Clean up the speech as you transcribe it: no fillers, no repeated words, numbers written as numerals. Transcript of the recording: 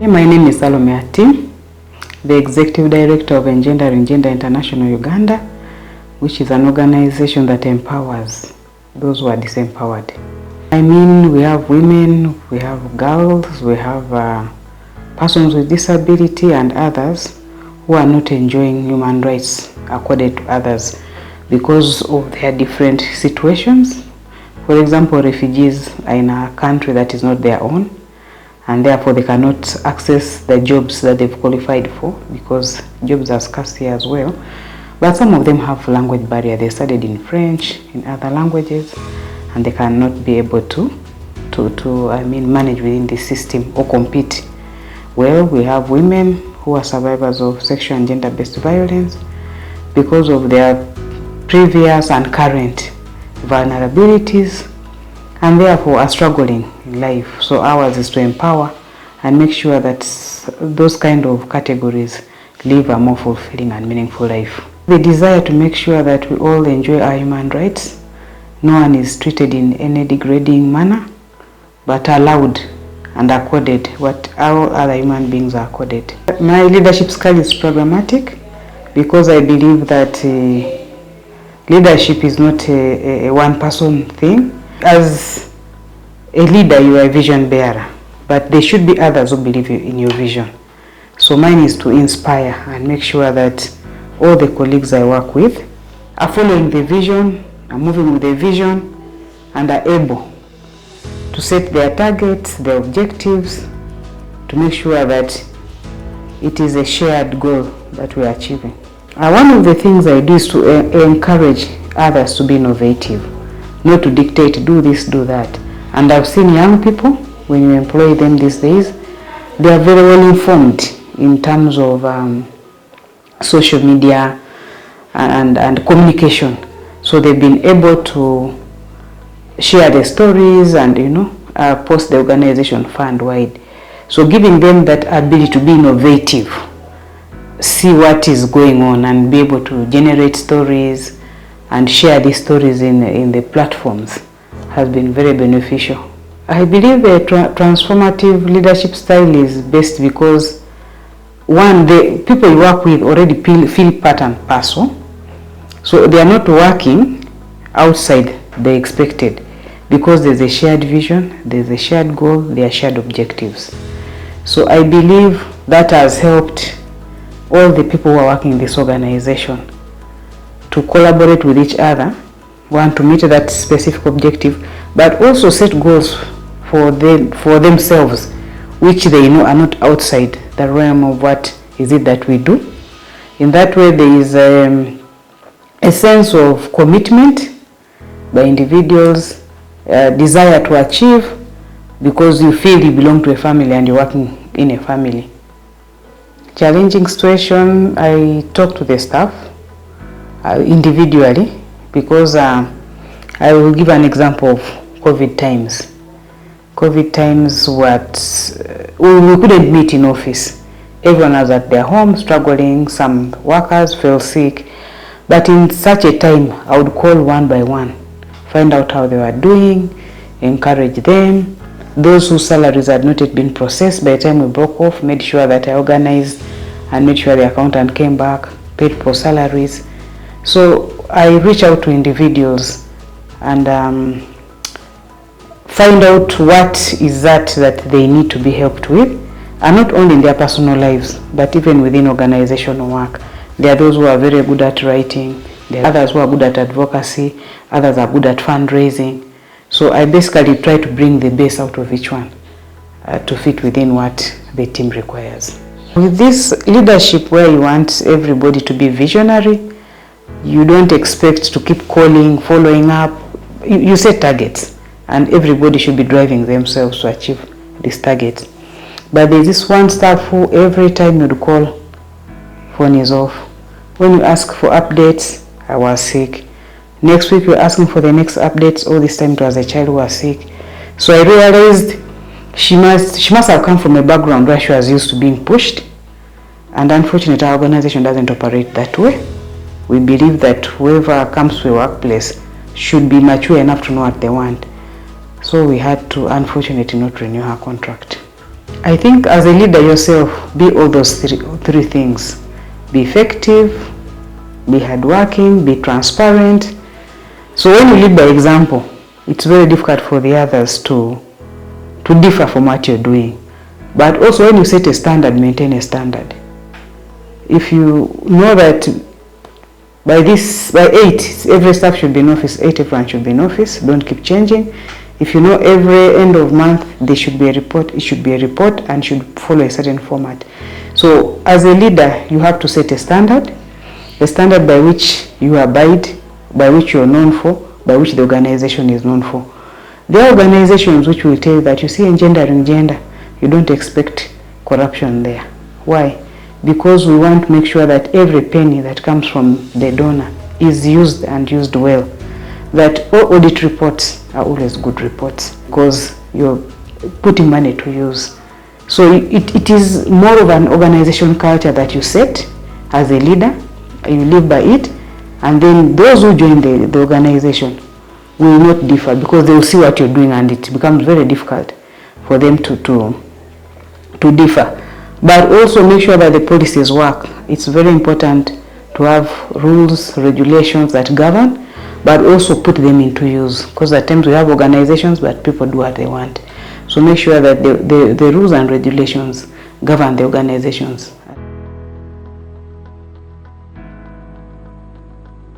My name is Salome Atim, the Executive Director of Engendering Gender International Uganda, which is an organization that empowers those who are disempowered. I mean, we have women, we have girls, we have persons with disability and others who are not enjoying human rights accorded to others because of their different situations. For example, refugees are in a country that is not their own, and therefore they cannot access the jobs that they've qualified for because jobs are scarce here as well. But some of them have language barrier. They studied in French, in other languages, and they cannot be able to manage within the system or compete. Well, we have women who are survivors of sexual and gender-based violence because of their previous and current vulnerabilities, and therefore are struggling in life. So ours is to empower and make sure that those kind of categories live a more fulfilling and meaningful life. The desire to make sure that we all enjoy our human rights, no one is treated in any degrading manner, but allowed and accorded what all other human beings are accorded. My leadership style is programmatic because I believe that leadership is not a one-person thing. As a leader, you are a vision bearer, but there should be others who believe in your vision. So mine is to inspire and make sure that all the colleagues I work with are following the vision, are moving with the vision, and are able to set their targets, their objectives, to make sure that it is a shared goal that we are achieving. One of the things I do is to encourage others to be innovative, not to dictate, do this, do that. And I've seen young people, when you employ them these days, they are very well informed in terms of social media and communication. So they've been able to share their stories and post the organization fund-wide. So giving them that ability to be innovative, see what is going on and be able to generate stories and share these stories in the platforms has been very beneficial. I believe the transformative leadership style is best because one, the people you work with already feel part and parcel. So they are not working outside the expected because there's a shared vision, there's a shared goal, there are shared objectives. So I believe that has helped all the people who are working in this organization to collaborate with each other, one, to meet that specific objective, but also set goals for themselves, which they know are not outside the realm of what is it that we do. In that way, there is a sense of commitment by individuals, desire to achieve, because you feel you belong to a family and you're working in a family. Challenging situation, I talk to the staff individually, because I will give an example of COVID times. COVID times, we couldn't meet in office. Everyone was at their home struggling, some workers fell sick. But in such a time, I would call one by one, find out how they were doing, encourage them. Those whose salaries had not yet been processed, by the time we broke off, made sure that I organized and made sure the accountant came back, paid for salaries. So I reach out to individuals and find out what is that they need to be helped with, and not only in their personal lives, but even within organizational work. There are those who are very good at writing, there are others who are good at advocacy, others are good at fundraising. So I basically try to bring the best out of each one to fit within what the team requires. With this leadership where you want everybody to be visionary, you don't expect to keep calling, following up. You set targets, and everybody should be driving themselves to achieve these targets. But there's this one staff who every time you'd call, phone is off. When you ask for updates, I was sick. Next week you're asking for the next updates. All this time it was a child who was sick. So I realized she must have come from a background where she was used to being pushed. And unfortunately, our organization doesn't operate that way. We believe that whoever comes to a workplace should be mature enough to know what they want. So we had to, unfortunately, not renew her contract. I think as a leader yourself, be all those three things. Be effective, be hardworking, be transparent. So when you lead by example, it's very difficult for the others to differ from what you're doing. But also when you set a standard, maintain a standard. If you know that by 8, every staff should be in office, 8 everyone should be in office, don't keep changing. If you know every end of month there should be a report, it should be a report and should follow a certain format. So as a leader, you have to set a standard by which you abide, by which you are known for, by which the organization is known for. There are organizations which will tell you that you see engendering gender, you don't expect corruption there. Why? Because we want to make sure that every penny that comes from the donor is used and used well. That all audit reports are always good reports because you're putting money to use. So it is more of an organization culture that you set as a leader, you live by it, and then those who join the organization will not differ because they will see what you're doing and it becomes very difficult for them to differ. But also make sure that the policies work. It's very important to have rules, regulations that govern, but also put them into use, because at times we have organizations but people do what they want. So make sure that the rules and regulations govern the organizations.